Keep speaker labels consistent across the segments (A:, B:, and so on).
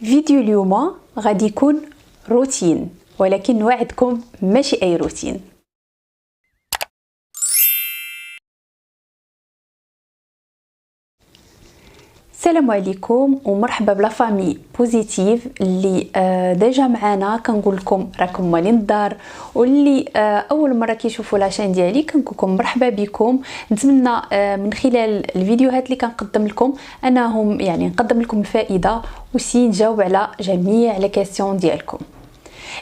A: فيديو اليوم غادي يكون روتين، ولكن نوعدكم ماشي اي روتين. السلام عليكم ومرحبا بلا فامي بوزيتيف اللي ديجا معانا. كنقول لكم راكم مالين الدار، واللي اول مره كيشوفوا لاشين ديالي كنقول لكم مرحبا بكم. نتمنى من خلال الفيديوهات اللي كنقدم لكم انهم يعني نقدم لكم الفائده وسي نجاوب على جميع لي كيسيون ديالكم.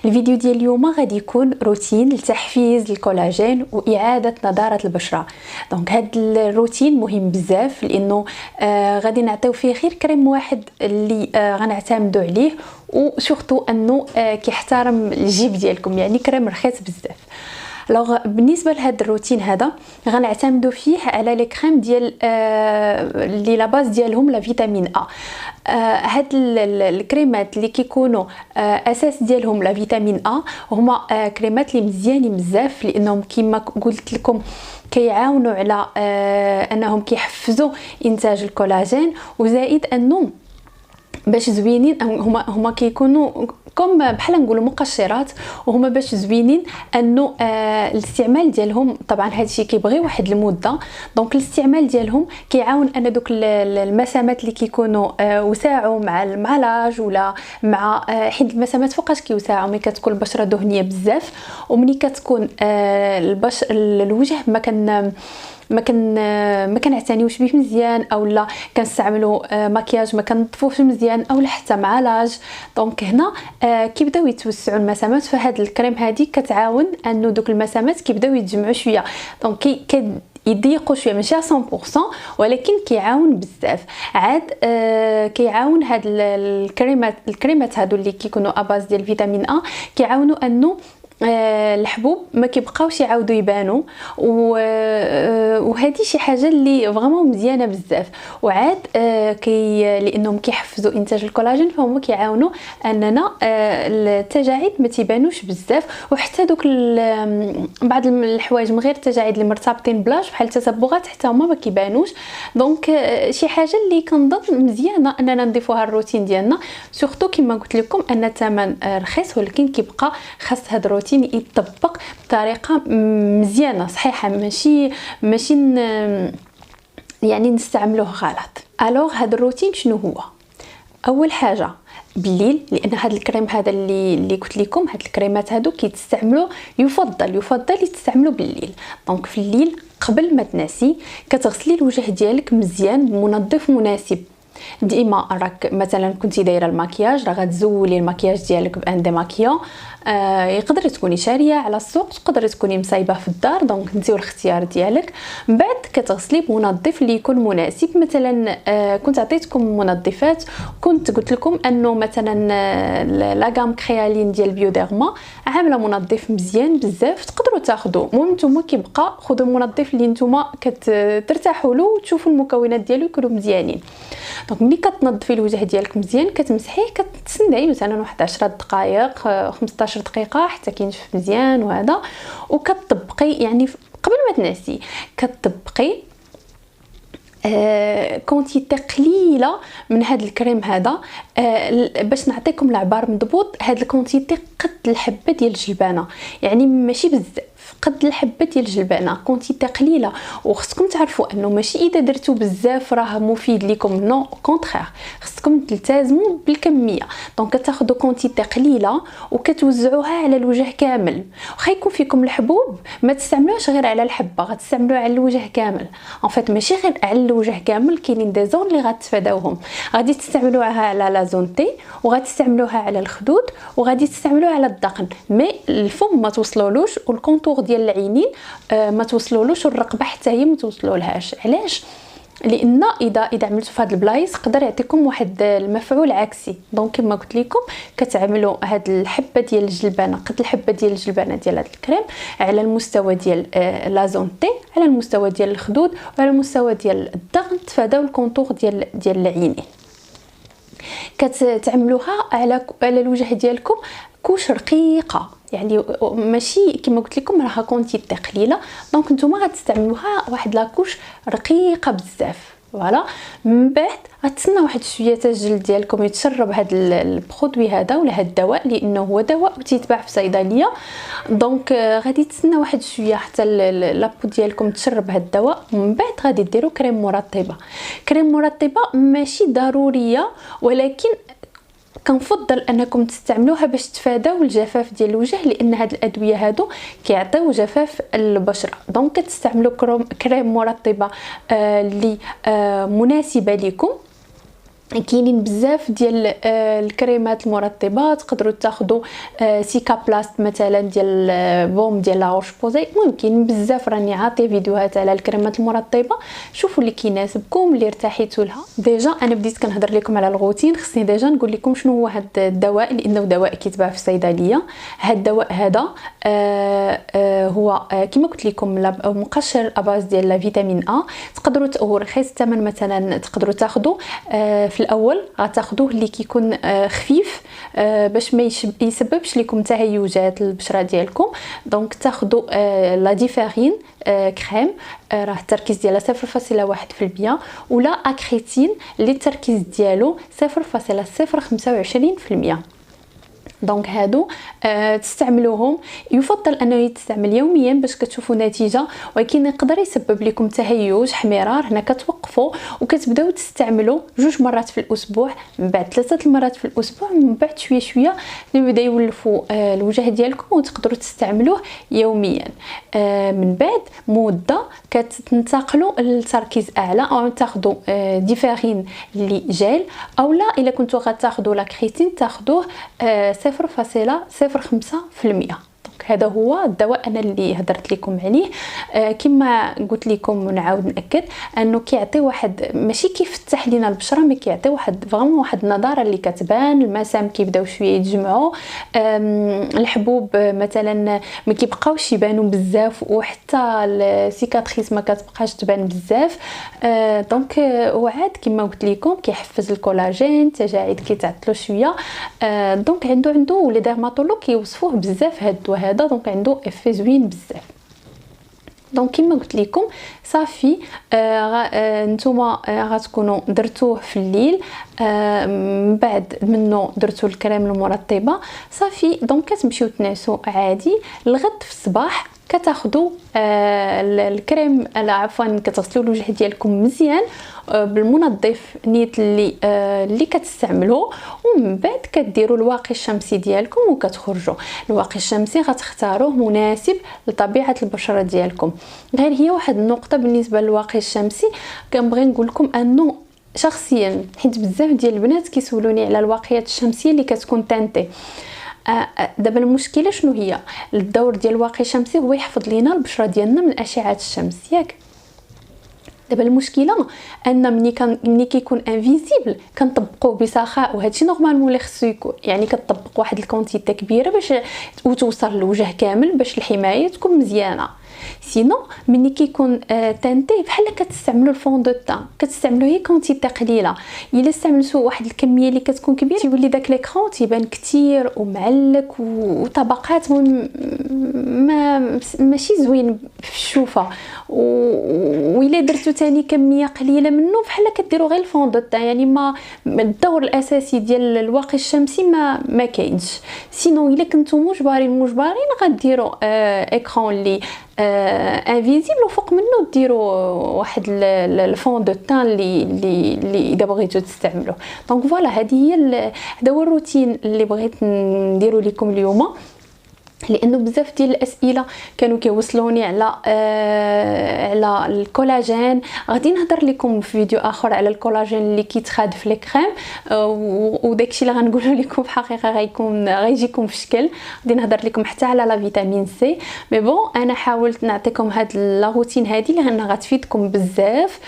A: الفيديو ديال اليوم غادي يكون روتين لتحفيز الكولاجين واعاده نضاره البشره. دونك هذا الروتين مهم بزاف لانه غادي نعطيو فيه غير كريم واحد اللي غنعتمدوا عليه، وسورتو انه كيحترم الجيب ديالكم، يعني كريم رخيص بزاف. لوغ بالنسبه لهذا الروتين هذا غنعتمدوا فيه على لي كريم ديال اللي لا باز ديالهم لا فيتامين ا. هاد الكريمات اللي كيكونوا اساس ديالهم لا فيتامين ا هما كريمات اللي مزيانين بزاف، لانهم كما قلت لكم كيعاونوا على انهم كيحفزوا انتاج الكولاجين، وزائد انه باش زوينين هما كيكونوا كم بحال نقولوا مقشرات، وهما باش زوينين انه الاستعمال ديالهم طبعا هادشي كيبغي واحد المده. دونك الاستعمال ديالهم كيعاون ان دوك المسامات اللي كيكونوا وساعوا مع لاج ولا مع حيت المسامات فوقاش كيوسعوا ملي كتكون البشره دهنيه بزاف، ومني كتكون الوجه ما كنعتنيوش به مزيان، اولا كنستعملوا مكياج ما كنظفوش مزيان، اولا حتى مع لاج. دونك هنا كيبداو يتوسعوا المسامات، فهاد الكريم هادي كتعاون انه دوك المسامات كيبداو يتجمعوا شويه. دونك يضيقوا شويه ماشي 100%، ولكن كيعاون بزاف. عاد كيعاون هاد الكريمات هادو اللي كيكونوا اباز ديال فيتامين ا كيعاونوا انه الحبوب ما كيبقاوش يعاودوا يبانوا، وهذه شي حاجه اللي فريمون مزيانه بزاف. وعاد لانهم كيحفزوا انتاج الكولاجين فهم كيعاونوا اننا التجاعيد ما تيبانوش بزاف، وحتى دوك بعض الحوايج من غير التجاعيد اللي مرتبطين بلاش بحال التصبغات حتى هما ما كيبانوش. دونك شي حاجه اللي كنظن مزيانه اننا نضيفوها الروتين ديالنا، سورتو كما قلت لكم ان الثمن رخيص، ولكن كيبقى خاص هذا الروتين يطبق بطريقه مزيانه صحيحه، ماشي يعني نستعملوه غلط. الوغ هذا الروتين شنو هو؟ اول حاجه بالليل، لان هذا الكريم هذا اللي قلت لكم هاد الكريمات هادو كيتستعملوا يفضل يتستعملوا بالليل. دونك في الليل قبل ما تنعسي كتغسلي الوجه ديالك مزيان بمنظف مناسب. ديما راك مثلا كنتي دايره المكياج، راه غتزولي المكياج ديالك بان ديماكيون، يقدر تكوني شاريه على السوق، تقدر تكوني مصايبه في الدار، دونك انت والاختيار ديالك. من بعد كتغسلي بمنظف اللي يكون مناسب. مثلا كنت عطيتكم منظفات، كنت قلت لكم انه مثلا لا غام كريالين ديال بيوديرما عامله منظف مزيان بزاف، تقدروا تاخذوا. المهم نتوما كيبقى خذوا المنظف اللي نتوما كترتاحوا له وتشوفوا المكونات ديالو يكونوا مزيانين. دونك ملي كتنظفي الوجه ديالك مزيان كتمسحيه، كتسناي مثلا واحد 10 دقائق 15 دقيقه حتى كينشف مزيان وهذا، وكتطبقي يعني قبل ما تنعسي كتطبقي كونتيتي قليله من هذا الكريم هذا. باش نعطيكم العبار مضبوط، هذا الكونتيتي قد الحبه ديال الجلبانه، يعني ماشي بزاف، قد الحبه ديال الجلبانه، كونتيتي قليله. وخصكم تعرفوا انه ماشي اذا درتو بزاف راه مفيد لكم، نو كونترير، خصكم تلتزموا بالكميه. دونك كتاخذوا كونتيتي قليله وكتوزعوها على الوجه كامل. واخا يكون فيكم الحبوب ما تستعملوهاش غير على الحبه، غتستعملوها على الوجه كامل. ان فيت ماشي غير على الوجه كامل، كاينين دي زون اللي غتفاداوهم، غادي تستعملوها على لا زون تي، وغادي تستعملوها على الخدود، وغادي تستعملوها على الذقن. مي الفم ما توصلولوش، والكونتور ديال العينين ما توصلولوش، والرقبه حتى هي ما توصلولهاش. علاش؟ لان اذا عملتوا في هاد البلايص يقدر يعطيكم واحد المفعول عكسي. دونك كما قلت لكم كتعملوا هاد الحبه ديال الجلبانه قد الحبه ديال الجلبانه ديال هاد الكريم على المستوى ديال لا زون تي، على المستوى ديال الخدود، وعلى المستوى ديال الذقن، تفاداو الكونتور ديال العينين. كتعملوها على الوجه ديالكم كوش رقيقه، يعني ماشي كما قلت لكم راها كونتيتي قليله. دونك نتوما غتستعملوها واحد لاكوش رقيقه بزاف. فوالا. من بعد غتسنى واحد شويه حتى الجلد ديالكم يتشرب هذا البرودوي هذا ولا هذا الدواء، لانه هو دواء وتيتباع في الصيدليه. دونك غادي تسنى واحد شويه حتى لابو ديالكم تشرب هذا الدواء. من بعد غادي ديروا كريم مرطبه. كريم مرطبه ماشي ضروريه، ولكن كنفضل انكم تستعملوها باش تفاداو الجفاف ديال الوجه، لان هاد الادويه هادو كيعطيو جفاف البشره. دونك كتستعملوا كريم مرطبه اللي مناسبه لكم. كاينين بزاف ديال الكريمات المرطبه، تقدروا تاخذوا سيكا بلاست مثلا ديال بوم ديال لا روش بوزي. ممكن بزاف، راني عاطي فيديوهات على الكريمات المرطبه، شوفوا اللي كيناسبكم اللي ارتحيتوا لها. ديجا انا بديت كنهضر لكم على الغوتين، خصني ديجا نقول لكم شنو هو هذا الدواء، لانه دواء كيتباع في الصيدليه. هذا الدواء هذا هو كما قلت لكم مقشر اباز ديال لا فيتامين ا. تقدروا هو رخيص الثمن، مثلا تقدروا تاخذوا في الاول غتاخذوه اللي كيكون خفيف باش ما يسببش لكم تهيجات البشره ديالكم. دونك تاخذوا لا ديفيرين كريم، راه التركيز ديالها 0.1%، ولا اكريتين اللي التركيز ديالو 0.025%. دونك هادو تستعملوهم. يفضل انه يتستعمل يوميا باش كتشوفوا نتيجه، ولكن يقدر يسبب لكم تهيج حمرار. هنا كتوقفوا وكتبداو تستعملوا 2 مرات في الاسبوع، من بعد 3 مرات في الاسبوع، من بعد شويه شويه يبدا يولفوا الوجه ديالكم وتقدروا تستعملوه يوميا. من بعد مده كتنتقلوا لتركيز اعلى، او تاخذوا ديفيرين اللي جيل، او لا الا كنتو غتاخذوا لا كريتين تاخذوه 0.05%. هذا هو الدواء انا اللي هضرت لكم عليه. كما قلت لكم ونعاود ناكد انه كيعطي واحد، ماشي كيفتح لينا البشره، مي كيعطي واحد فريمون واحد النضاره اللي كتبان. المسام كيبداو شويه يتجمعوا، الحبوب مثلا ما كيبقاوش يبانوا بزاف، وحتى السيكاتريس ما كتبقاش تبان بزاف. دونك وعاد كما قلت لكم كيحفز الكولاجين، التجاعيد كيتعطلوا شويه. دونك عنده لي ديرماتولوج كيوصفوه بزاف هذا الدواء هذا. دونك عنده افي زوين بزاف. دونك كما قلت لكم صافي، نتوما غتكونوا درتوه في الليل، من بعد منه درتو الكريم المرطبه صافي. دونك كتمشيو تنعسوا عادي. الغد في الصباح كتاخذوا الكريم، عفوا كتغسلوا الوجه ديالكم مزيان بالمنظف نيت اللي كتستعملوه، ومن بعد كديروا الواقي الشمسي ديالكم وكتخرجوا. الواقي الشمسي غتختاروه مناسب لطبيعه البشره ديالكم. غير هي واحد النقطه بالنسبه للواقي الشمسي كنبغي نقول لكم انه شخصيا، حيت بزاف ديال البنات كيسولوني على الواقيات الشمسيه اللي كتكون تانتي. دابا المشكله شنو هي؟ الدور ديال الواقي الشمسي هو يحفظ لينا البشره ديالنا من اشعه الشمس، ياك؟ دابا المشكله ان ملي كيكون انفيزيبل كنطبقوه بسخاء، وهادشي نورمالمون اللي خصو يكون، يعني كتطبق واحد الكونتيتي كبيره باش توصل للوجه كامل باش الحمايه تكون مزيانه. سينو ملي كيكون تانتي بحال كتستعملوا الفون دو تان، كتستعملوا هي كونتيتي قليله. الا استعملتوا واحد الكميه اللي كتكون كبيره تيولي داك ليكرون تيبان كتير ومعلك وطبقات ماشي زوين في الشوفه. وإلا درتو تاني كميه قليله منه بحال كديروا غير الفون دو تان، يعني ما الدور الاساسي ديال الواقي الشمسي ما كاينش. سينو الا كنتو مجبرين غديروا اكران اللي انفيزيبل، وفوق منه ديروا واحد الفون دو تان اللي اذا بغيتو تستعملوه. دونك فوالا هذا هو الروتين اللي بغيت نديرو لكم اليوم، لانه بزاف ديال الاسئله كانوا كيوصلوني على الكولاجين. غادي نهضر لكم في فيديو اخر على الكولاجين اللي كيتخاد في لي كريم، وداكشي اللي غنقوله لكم في الحقيقه غيجيكم في شكل. غادي نهضر لكم حتى على لا فيتامين سي. مي بون انا حاولت نعطيكم هاد لا روتين هادي لانها غتفيدكم بزاف.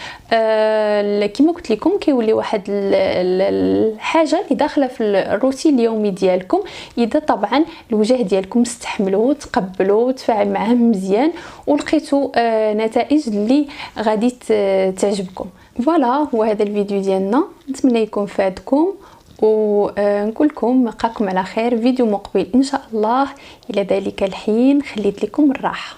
A: كما قلت لكم كيولي واحد الحاجه اللي داخله في الروتين اليومي ديالكم، اذا طبعا الوجه ديالكم استحملوا تقبلوا تفاعل معاه مزيان ولقيتوا نتائج اللي غادي تعجبكم. فوالا هو هذا الفيديو ديالنا، نتمنى يكون فادكم، ونقول لكم نلقاكم على خير فيديو مقبل ان شاء الله. الى ذلك الحين خليت لكم الراحه.